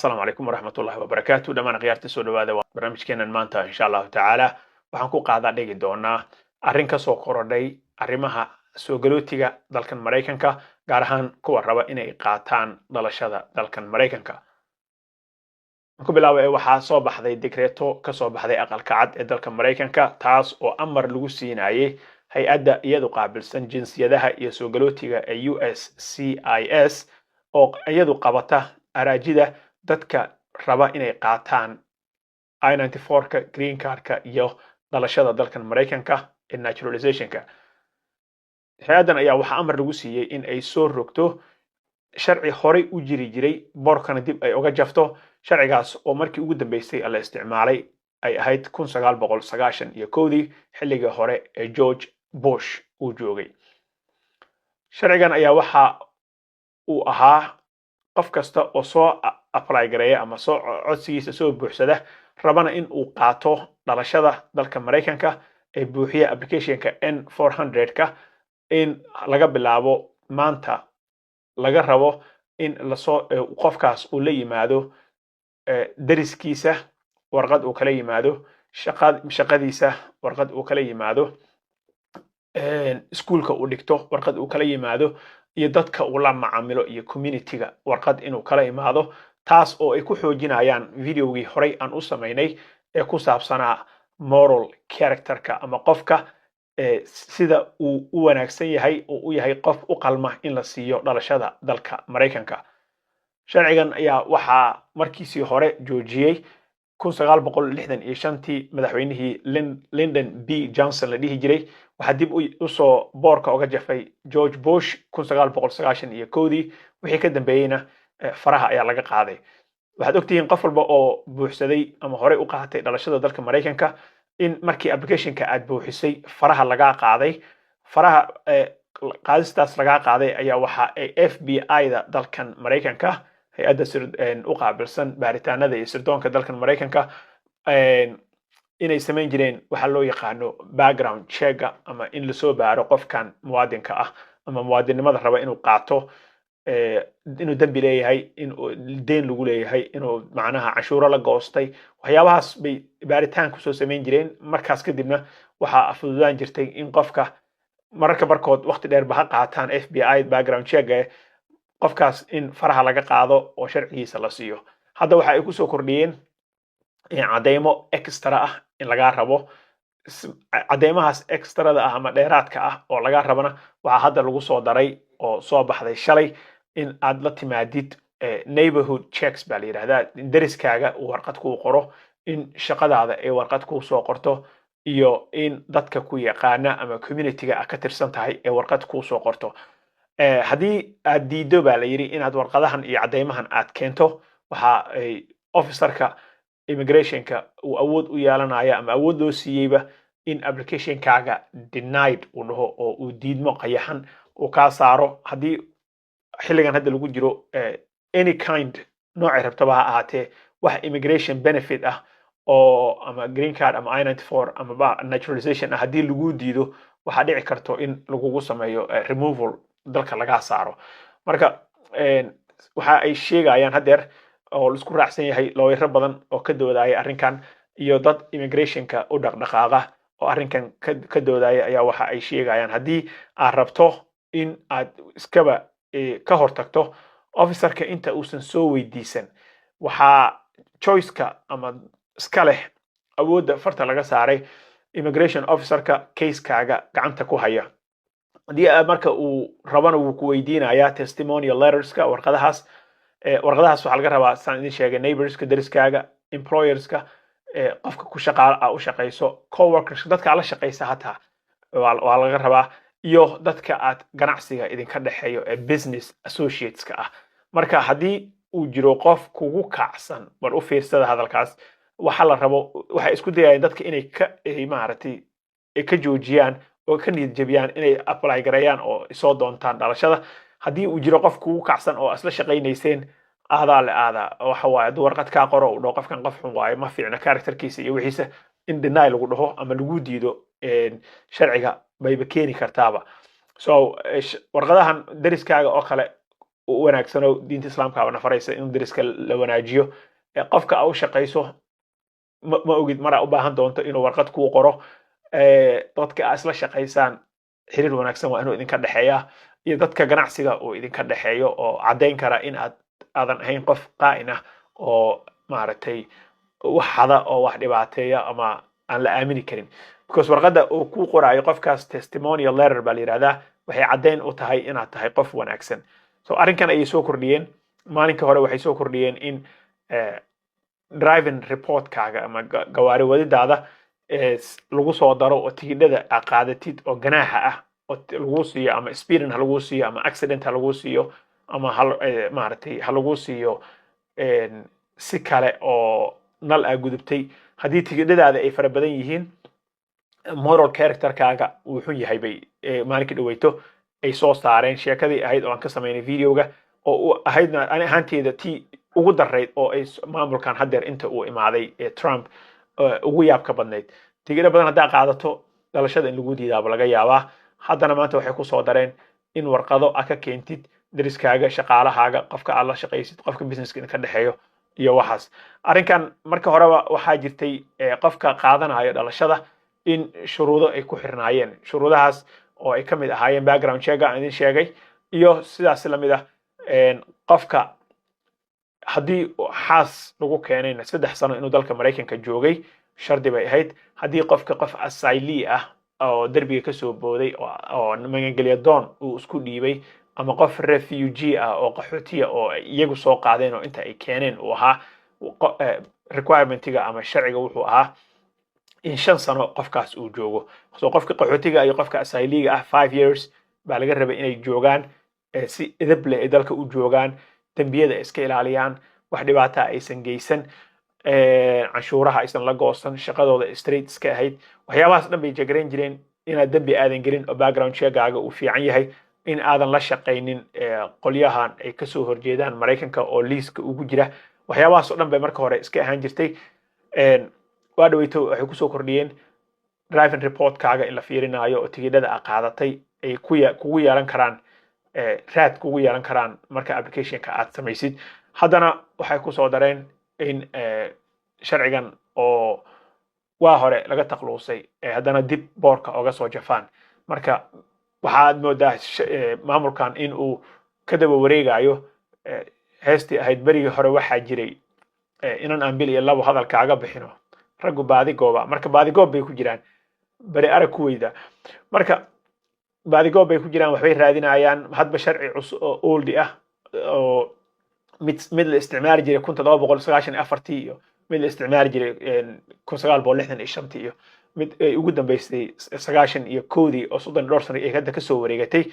السلام عليكم ورحمة الله وبركاته دمان قيارتي soo dhawaada waa barnaamijkeenan maanta insha Allah taala waxaan ku qaadaa dhigi doonaa arrin ka soo korodhay arrimaha soo galootiga dalkan Mareykanka gaar ahaan kuwa raba inay qaataan dhalashada dalkan Mareykanka ku bilaabay waxaa soo baxday dekreeto ka soo baxday aqalka cad ee dalkan Mareykanka taas oo amar lagu siinayay hay-adda iyadu qaabilsan jinsiyadaha iyo soo galootiga ee USCIS oo iyadu qabata araajida dadka raba inay qaataan I-94ka green cardka iyo dhalashada dalkan Mareykanka ee naturalizationka hay-addan ayaa waxaa amar lagu siiyay in ay soo rogto sharci horey u jiri jiray boorkana dib ay uga jafto sharcigaas oo markii ugu dambeysay la isticmaalay ay ahayd 1991 xilligii hore ee George Bush uu joogay sharcigan ayaa waxa uu ahaa qof kasta oo soo apply gareeya ama soo codsigiisa soo buuxsada rabana in uu qaato dhalashada dalka Mareykanka ee buuxiya applicationka N400ka in laga bilaabo maanta laga rabo in la soo qofkaas uu la yimaado dariskiisa warqad uu kala yimaado shaqadiisa warqad uu kala yimaado iskuulka uu dhigto warqad uu kala yimaado iyo dadka uu la macaamilo iyo communityga warqad inuu kala imaado taas oo ay ku xoojinayaan videogii horey aan u sameynay ee ku saabsanaa moral characterka ama qofka sida uu u wanaagsan yahay oo u yahay qof u qalma in la siiyo dhalashada dalka Mareykanka sharcigan ayaa waxaa markiisii hore joojiyay 1965 madaxweynihii Lyndon B Johnson la dhihi jiray waxaa dib u soo boorka uga jafay George Bush 1991 wixii ka dambeeyayna faraha ayaa laga qaaday waxaad ogtihiin qof walba oo buuxsaday ama horey u qaatay dhalashada dalka Mareykanka in markii applicationka aad buuxisay faraha laga qaaday faraha qaadistaas laga qaaday ayaa waxa ay FBI-da dalkan Mareykanka hay-adda u qaabilsan baaritaanada iyo sirdoonka dalkan Mareykanka inay sameyn jireen waxa loo yaqaano background check ama in la soo baaro qofkan muwaadinka ah ama muwaadinimada raba inuu qaato inuu dambi leeyahay inuu deen lagu leeyahay inuu macnaha cashuuro la goostay waxyaabahaas bay baaritaan ku soo sameyn jireen markaas kadibna waxa afududaan jirtay in qofka mararka barkood waqti dheer ba qaataan FBI background check qofkaas in faraha laga qaado oo sharcigiisa la siiyo hadda waxa ay ku soo kordhiyeen cadeymo extra ah in laga rabo cadeymahaas extrada ah ama dheeraadka ah oo laga rabana waxa hadda lagu soo daray oo soo baxday shalay in aad la timaadid neighborhood checks baa la yiraahdaa dariskaaga uu warqad ku qoro in shaqadaada ay warqad ku soo qorto iyo in dadka ku yaqaana ama communityga ka tirsan tahay ee warqad ku soo qorto haddii aad diido baa la yiri inaad warqadahan iyo cadeymahan aad keento waxa ay officerka immigrationka uu awood u yeelanaya ama awood loo siiyeyba in applicationkaaga denied uu dhaho oo uu diidmo qayaxan uu ka saaro haddii xilligan hadda lagu jiro any kind nooc rabtaba ha ahaatee wax immigration benefit ah oo ama green card ama I-94 ama naturalization haddii lagu diido waxa dhici karto in lagugu sameeyo removal dalka laga saaro marka waxa ay sheegayaan hadeer oo la isku raacsan yahay looyaro badan oo ka doodaya arrinkan iyo dad immigrationka u dhaqdhaqaaqa oo arrinkan ka doodaya ayaa waxa ay sheegayaan haddii aad rabto in aad iskaba ka hortagto officerka inta uusan soo weydiisan waxa choiceka ama iska leh awoodda farta laga saaray immigration officerka case-kaaga gacanta ku haya haddii marka uu rabana wuu ku weydiinayaa testimonial letterska warqadahaas waxaa laga rabaa saan idin sheegay neighborska dariskaaga employerska qofka ku shaqaala u shaqayso coworkers dadka la shaqaysa hataa waa laga rabaa iyo dadka aad ganacsiga idinka dhaxeeyo ee business associateska ah marka haddii uu jiro qof kugu kacsan war u fiirsada hadalkaas waxa la rabo waxa isku dayayaan dadka inay ka maaragtay ka joojiyaan oo ka niyad jabiyaan inay apply gareeyaan oo soo doontaan dhalashada haddii uu jiro qof kugu kacsan oo asla shaqaynayseen aada waxa waaye warqad ka qoro oo qofkan qof xun waaye ma fiicna characterkiisa iyo wixiisa in deny lagu dhaho ama lagu diido sharciga bayba keeni kartaaba so warqadahan dariskaaga oo kale wanaagsan oo diinta islaamka na faraysa in deriska la wanaajiyo qofka aad u shaqayso ma ogid mara u baahan doonto inuu warqad kuu qoro dadka aad isla shaqaysaan xiriir wanaagsan waa inuu idinka dhexeeya iyo dadka ganacsiga uu idinka dhexeeyo oo caddayn kara in aadan ahayn qof qaa'in ah oo maaragtay wax hada oo wax dhibaateeya ama aan la aamini karin because warqadda uu ku qoraayo qofkaas testimonial letter baa la yidhahdaa waxay caddayn u tahay inaad tahay qof wanaagsan so arrinkan ayay soo kordhiyeen maalinka hore waxay soo kordhiyeen in driving reportkaaga ama gawaari wadidaada lagu soo daro oo tigidhada aad qaadatid oo ganaaxa ah oo lagu siiyo ama speeding ha lagu siiyo ama accident ha lagu siiyo ama maaragtay ha lagu siiyo si kale oo nal aa gudubtay haddii tigidhadaada ay fara badan yihiin moral characterkaaga uu xun yahay bay maalinka dhaweyto ay soo saareen sheekadii ahayd oo aan ka samaynay videoga oo u ahaydna ani ahaanteeda tii ugu darayd oo ay maamulkan haddeer inta uu imaaday Trump ugu yaabka badnayd tigidho badan haddaa qaadato dhalashada in lagu diidaaba laga yaabaa haddana maanta waxay ku soo dareen in warqado aad ka keentid deriskaaga shaqaalahaaga qofka aad la shaqaysid qofka businesska idinka dhexeeyo iyo waxaas arrinkan marka horeba waxaa jirtay qofka qaadanayo dhalashada in shuruudo ay ku xirnaayeen shuruudahaas oo ay ka mid ahaayeen background check aan idin sheegay iyo sidaas la mid ah qofka haddii xaas lagu keenayna 3 sano inuu dalka Mareykanka joogay shardi bay ahayd haddii qofka qof asayli ah oo derbiga ka soo booday oo magangelya doon uu isku dhiibay ama qof refugee ah oo qaxootiya oo iyagu soo qaadeen oo inta ay keeneen uu ahaa requirementiga ama sharciga wuxuu ahaa in 5 sano qofkaas uu joogo soo qofka qaxootiga iyo qofka asayliga ah 5 years baa laga rabay inay joogaan si edeb leh dalka u joogaan dambiyada iska ilaaliyaan wax dhibaato aysan geysan canshuuraha aysan la goosan shaqadooda straight iska ahayd waxyaabahaas dhan bay jagarayn jireen inaad dambi aadan gelin oo background checkaaga uu fiican yahay in aadan la shaqaynin qolyahan ay ka soo horjeedaan Mareykanka oo liiska ugu jira waxyaabahaas oo dhan bay marka hore iska ahaan jirtay waa dhaweyto waxay ku soo kordhiyeen driving reportkaaga in la fiirinayo oo tigidhada aad qaadatay ay kugu yeelan karaan raad kugu yeelan karaan marka applicationka aad samaysid haddana waxay ku soo dareen in sharcigan oo waa hore laga taqluusay haddana dib boorka oga soo jafaan marka waxaad moodaa maamulkan in uu ka daba wareegayo heestii ahayd berigii hore waxaa jiray inan aan bil iyo labo hadalkaaga bixino raggu baadigooba marka baadigoob bay ku jiraan bari arag ku weyda marka baadigoob bay ku jiraan waxbay raadinayaan hadba sharci oldi ah oo mid la isticmaali jiray 1794 iyo mid la isticmaali jiray 1965 iyo mid ay ugu dambeysay 91 oo 32 sano ay hadda ka soo wareegatay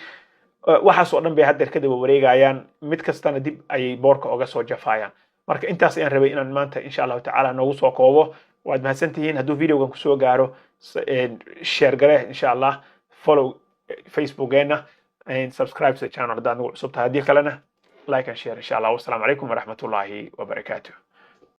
waxaas oo dhan bay hadda ka daba wareegayaan mid kastana dib ay boorka oga soo jafayaan marka intaas ayaan rabay inaan maanta insha Allah taala noogu soo koobo waad mahadsantihiin hadduu videogan ku soo gaaro share gare insha Allah follow facebookena and subscribe to the channel haddaad nagu cusub tahay haddii kalena like and share insha Allah wasalaamu calaykum waraxmatullaahi wabarakaatuh